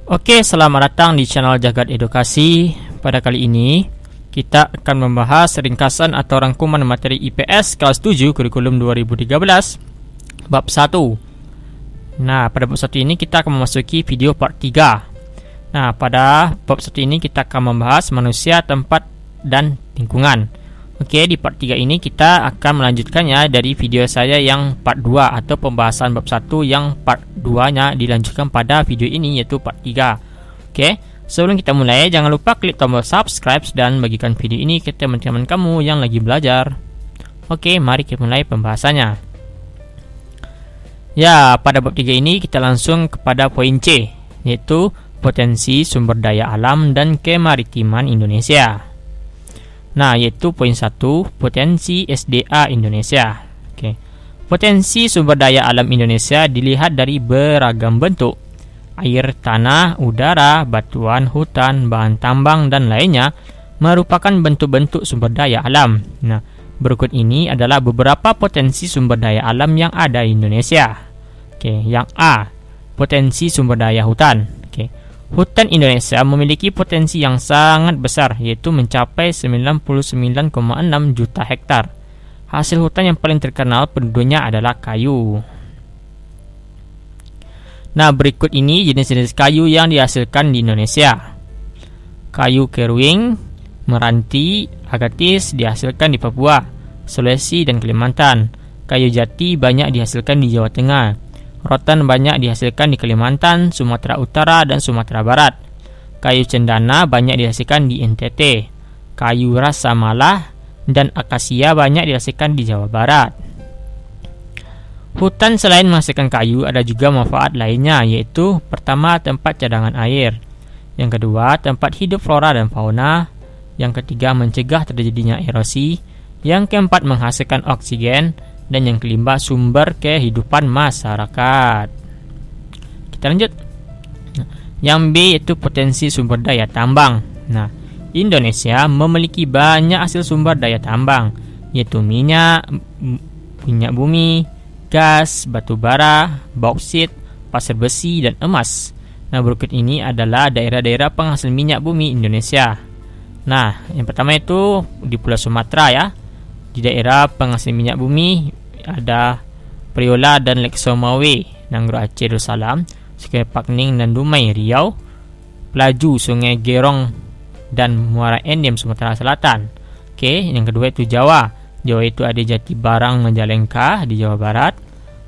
Oke, selamat datang di channel Jagat Edukasi. Pada kali ini, kita akan membahas ringkasan atau rangkuman materi IPS kelas 7 kurikulum 2013 bab 1. Nah, pada bab 1 ini kita akan memasuki video part 3. Nah, pada bab 1 ini kita akan membahas manusia, tempat, dan lingkungan. Oke, di part 3 ini kita akan melanjutkannya dari video saya yang part 2 atau pembahasan bab 1 yang part 2-nya dilanjutkan pada video ini, yaitu part 3. Oke, sebelum kita mulai, jangan lupa klik tombol subscribe dan bagikan video ini ke teman-teman kamu yang lagi belajar. Oke, mari kita mulai pembahasannya. Ya, pada bab 3 ini kita langsung kepada poin C, yaitu potensi sumber daya alam dan kemaritiman Indonesia. Nah, yaitu poin 1, potensi SDA Indonesia. Oke. Potensi sumber daya alam Indonesia dilihat dari beragam bentuk: air, tanah, udara, batuan, hutan, bahan tambang, dan lainnya merupakan bentuk-bentuk sumber daya alam. Nah, berikut ini adalah beberapa potensi sumber daya alam yang ada di Indonesia. Oke, yang A, potensi sumber daya hutan. Hutan Indonesia memiliki potensi yang sangat besar, yaitu mencapai 99,6 juta hektar. Hasil hutan yang paling terkenal penduduknya adalah kayu. Nah, berikut ini jenis-jenis kayu yang dihasilkan di Indonesia. Kayu keruing, meranti, agatis dihasilkan di Papua, Sulawesi, dan Kalimantan. Kayu jati banyak dihasilkan di Jawa Tengah. Rotan banyak dihasilkan di Kalimantan, Sumatera Utara, dan Sumatera Barat. Kayu cendana banyak dihasilkan di NTT. Kayu rasa malah dan akasia banyak dihasilkan di Jawa Barat. Hutan selain menghasilkan kayu, ada juga manfaat lainnya, yaitu pertama, tempat cadangan air. Yang kedua, tempat hidup flora dan fauna. Yang ketiga, mencegah terjadinya erosi. Yang keempat, menghasilkan oksigen. Dan yang kelima, sumber kehidupan masyarakat. Kita lanjut. Yang B yaitu potensi sumber daya tambang. Nah, Indonesia memiliki banyak hasil sumber daya tambang, yaitu minyak bumi, gas, batu bara, bauksit, pasir besi, dan emas. Nah, berikut ini adalah daerah-daerah penghasil minyak bumi Indonesia. Nah, yang pertama itu di Pulau Sumatera ya. Di daerah penghasil minyak bumi ada Priola dan Lek Somawe, Nanggro Aceh Darussalam, Sungai Pakning dan Dumai Riau, Pelaju Sungai Gerong dan Muara Enim Sumatera Selatan. Oke, yang kedua itu Jawa. Jawa itu ada Jati Barang Majalengka di Jawa Barat,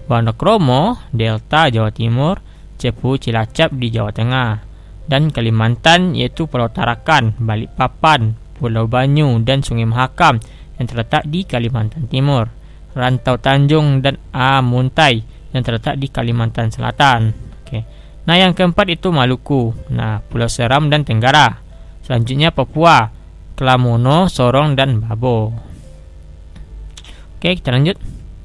Wonokromo Delta Jawa Timur, Cepu Cilacap di Jawa Tengah, dan Kalimantan yaitu Pulau Tarakan, Balikpapan, Pulau Banyu, dan Sungai Mahakam yang terletak di Kalimantan Timur, Rantau Tanjung, dan Muntai yang terletak di Kalimantan Selatan. Oke. Nah, yang keempat itu Maluku. Nah, Pulau Seram dan Tenggara. Selanjutnya Papua, Kelamono, Sorong, dan Babo. Oke, kita lanjut.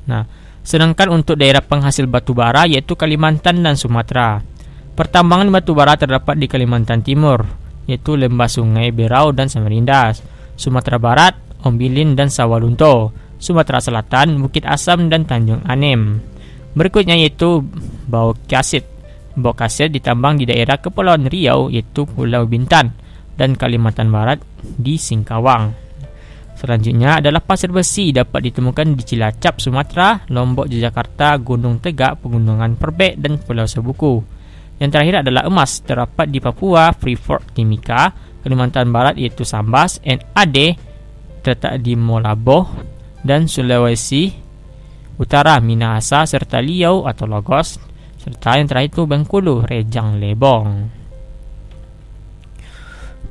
Nah, sedangkan untuk daerah penghasil batu bara yaitu Kalimantan dan Sumatera. Pertambangan batu bara terdapat di Kalimantan Timur, yaitu Lembah Sungai Berau dan Samarinda. Sumatera Barat, Ombilin dan Sawalunto. Sumatera Selatan, Bukit Asam dan Tanjung Anem. Berikutnya yaitu Baukasit. Baukasit ditambang di daerah Kepulauan Riau, yaitu Pulau Bintan, dan Kalimantan Barat di Singkawang. Selanjutnya adalah pasir besi, dapat ditemukan di Cilacap, Sumatera, Lombok, Yogyakarta, Gunung Tegak, Pegunungan Perbek, dan Pulau Sebuku. Yang terakhir adalah emas, terdapat di Papua, Freeport, Timika, Kalimantan Barat yaitu Sambas, NAD terletak di Molaboh, dan Sulawesi Utara, Minahasa, serta Riau atau Logos, serta yang terakhir itu Bengkulu, Rejang Lebong.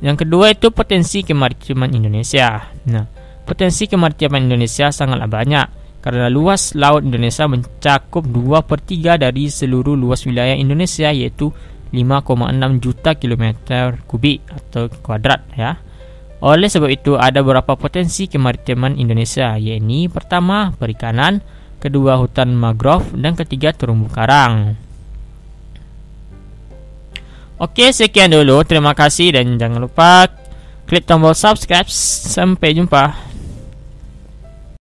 Yang kedua itu potensi kemaritiman Indonesia. Nah, potensi kemaritiman Indonesia sangatlah banyak karena luas laut Indonesia mencakup 2/3 dari seluruh luas wilayah Indonesia, yaitu 5,6 juta kilometer kubik atau kuadrat ya. Oleh sebab itu ada beberapa potensi kemaritiman Indonesia, yaitu pertama perikanan, kedua hutan mangrove, dan ketiga terumbu karang. Oke, sekian dulu. Terima kasih dan jangan lupa klik tombol subscribe. Sampai jumpa.